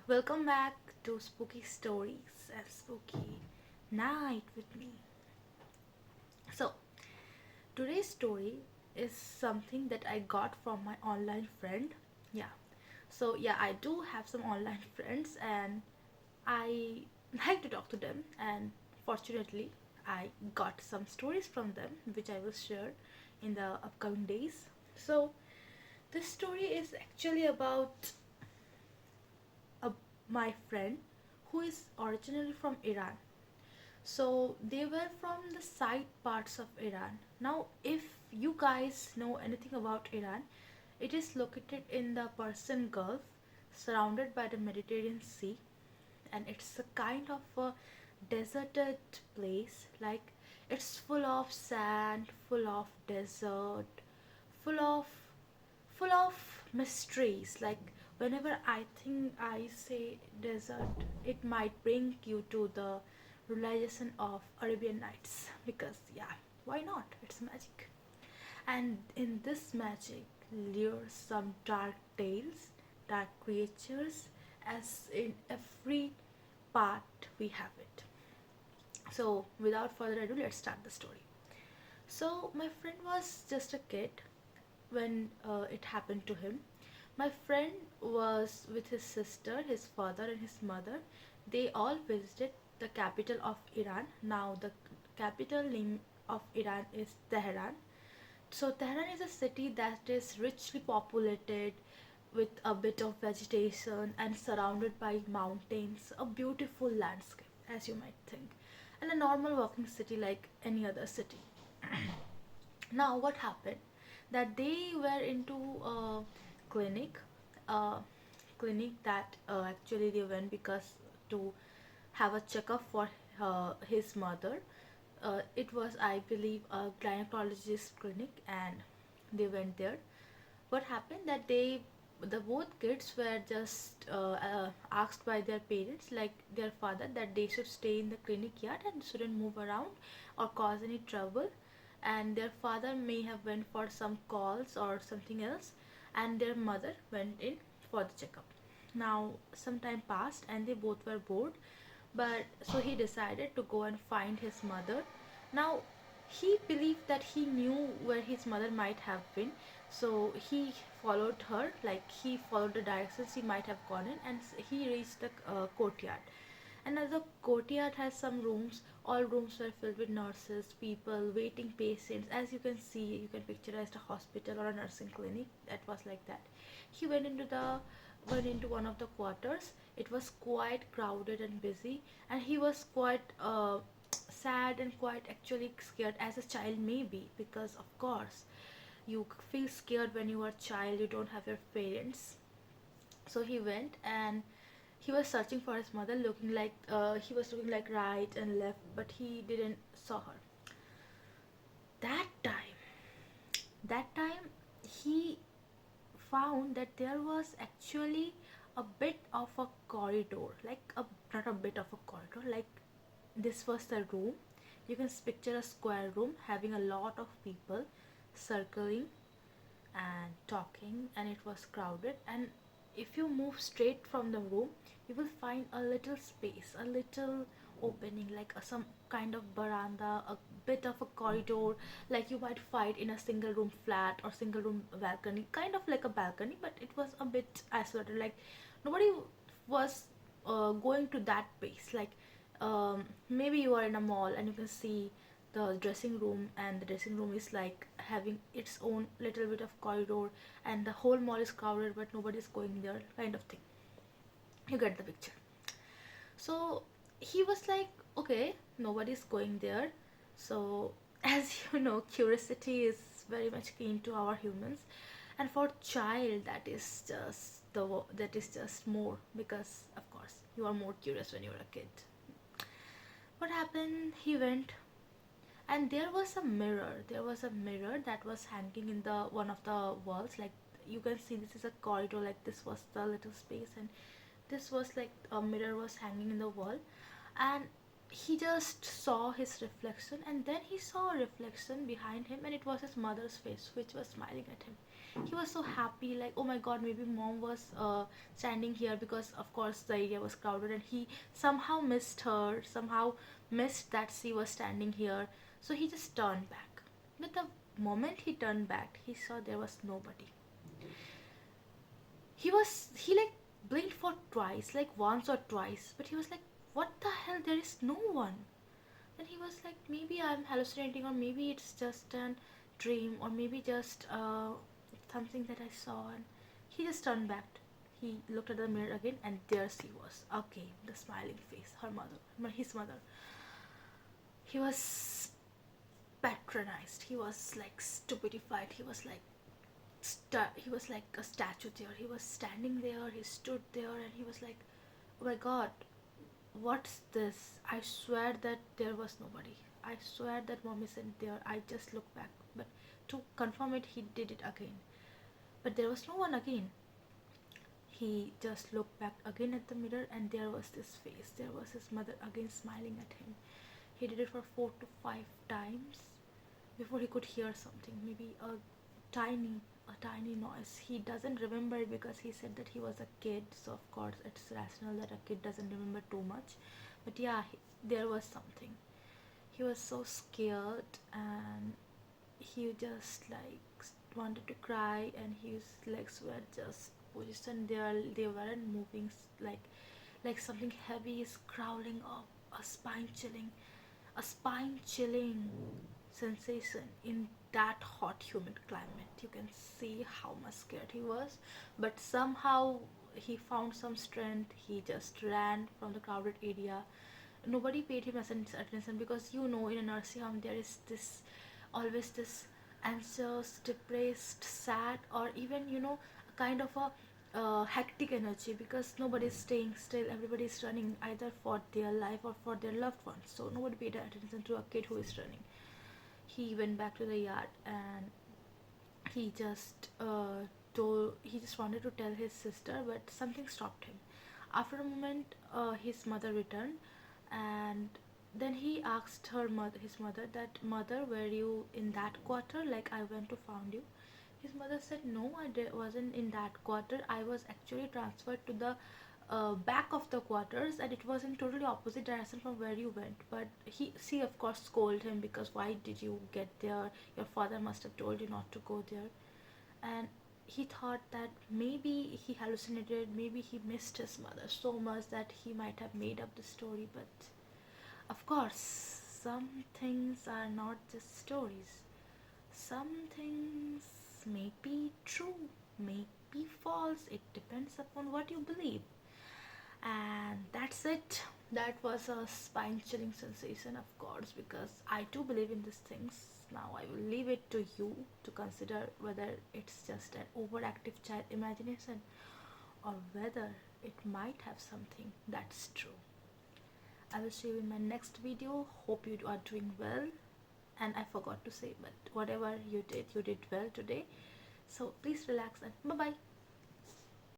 Welcome back to Spooky Stories and Spooky Night with me. So, today's story is something that I got from my online friend. Yeah. I do have some online friends and I like to talk to them, and fortunately, I got some stories from them which I will share in the upcoming days. So, this story is actually about a, my friend who is originally from Iran. So they were from the side parts of Iran. Now, if you guys know anything about Iran, it is located in the Persian Gulf, surrounded by the Mediterranean Sea, and it's a kind of a deserted place. Like it's full of sand, full of desert, full of full of mysteries. Like whenever I think I say desert, it might bring you to the realization of Arabian Nights, because yeah, why not, it's magic. And in this magic lures some dark tales, dark creatures, as in every part we have it. So without further ado, let's start the story. So my friend was just a kid when it happened to him. My friend was with his sister, his father, and his mother. They all visited the capital of Iran. Now, the capital name of Iran is Tehran. So, Tehran is a city that is richly populated with a bit of vegetation and surrounded by mountains, a beautiful landscape, as you might think, and a normal working city like any other city. Now what happened, that they were into a clinic a clinic that actually they went because to have a checkup for his mother. It was, I believe, a gynecologist clinic, and they went there. What happened, that the both kids were just asked by their parents, like their father, that they should stay in the clinic yard and shouldn't move around or cause any trouble. And their father may have went for some calls or something else, and their mother went in for the checkup. Now some time passed and they both were bored, but so he decided to go and find his mother. Now he believed that he knew where his mother might have been, so he followed her, like he followed the directions he might have gone in, and he reached the courtyard. And as the courtyard has some rooms, all rooms were filled with nurses, people, waiting patients. As you can see, you can picture as a hospital or a nursing clinic. That was like that. He went into one of the quarters. It was quite crowded and busy, and he was quite sad and quite actually scared, as a child may be, because of course you feel scared when you are a child, you don't have your parents. So he went and he was searching for his mother, looking like he was looking like right and left, but he didn't saw her. That time that time he found that there was actually a bit of a corridor, like a not a bit of a corridor, like this was the room. You can picture a square room having a lot of people circling and talking, and it was crowded. And if you move straight from the room, you will find a little space, a little opening, like some kind of veranda, a bit of a corridor, like you might find in a single room flat or single room balcony, kind of like a balcony, but it was a bit isolated. Like nobody was going to that place. Like maybe you are in a mall and you can see the dressing room, and the dressing room is like having its own little bit of corridor, and the whole mall is crowded but nobody is going there, kind of thing. You get the picture. So he was like, okay, nobody's going there. So as you know, curiosity is very much keen to our humans, and for child that is just that is just more, because of course you are more curious when you're a kid. What happened, he went, and there was a mirror that was hanging in the one of the walls. Like you can see, this is a corridor, like this was the little space, and this was like a mirror was hanging in the wall. And he just saw his reflection, and then he saw a reflection behind him, and it was his mother's face which was smiling at him. He was so happy, like, oh my god, maybe mom was standing here, because of course the area was crowded, and he somehow missed her, somehow missed that she was standing here. So he just turned back. But the moment he turned back, he saw there was nobody. He like blinked for twice, like once or twice, but he was like, what the hell, there is no one. Then he was like, maybe I'm hallucinating, or maybe it's just a dream, or maybe just something that I saw. And he just turned back. He looked at the mirror again, and there she was again, the smiling face, her mother, his mother. He was patronized, he was like stupefied, he was like he was like a statue there. He was standing there, he stood there, and he was like, oh my god, what's this? I swear that there was nobody. I swear that mom isn't there. I just looked back. But to confirm it, he did it again. But there was no one again. He just looked back again at the mirror, and there was this face. There was his mother again smiling at him. He did it for 4 to 5 times before he could hear something, maybe tiny a tiny noise. He doesn't remember it because he said that he was a kid, so of course it's rational that a kid doesn't remember too much. But yeah, there was something. He was so scared, and he just like wanted to cry, and his legs were just positioned there. They weren't moving, like something heavy is crawling up, a spine chilling sensation in that hot humid climate. You can see how much scared he was, but somehow he found some strength. He just ran from the crowded area. Nobody paid him attention, because in a nursing home there is this always this anxious, depressed, sad, or even a kind of a hectic energy, because nobody is staying still. Everybody is running either for their life or for their loved ones, so nobody paid attention to a kid who is running. He went back to the yard, and he just he just wanted to tell his sister, but something stopped him. After a moment, his mother returned, and then he asked his mother, that mother, were you in that quarter? Like, I went to found you. His mother said, no, wasn't in that quarter. I was actually transferred to the back of the quarters, and it was in totally opposite direction from where you went. But she of course scolded him, because why did you get there? Your father must have told you not to go there. And he thought that maybe he hallucinated, maybe he missed his mother so much that he might have made up the story. But of course, some things are not just stories. Some things may be true, may be false. It depends upon what you believe. And that's it. That was a spine chilling sensation, of course, because I too believe in these things. Now I will leave it to you to consider whether it's just an overactive child imagination, or whether it might have something that's true. I will see you in my next video. Hope you are doing well. And I forgot to say, but whatever you did well today. So please relax, and bye bye.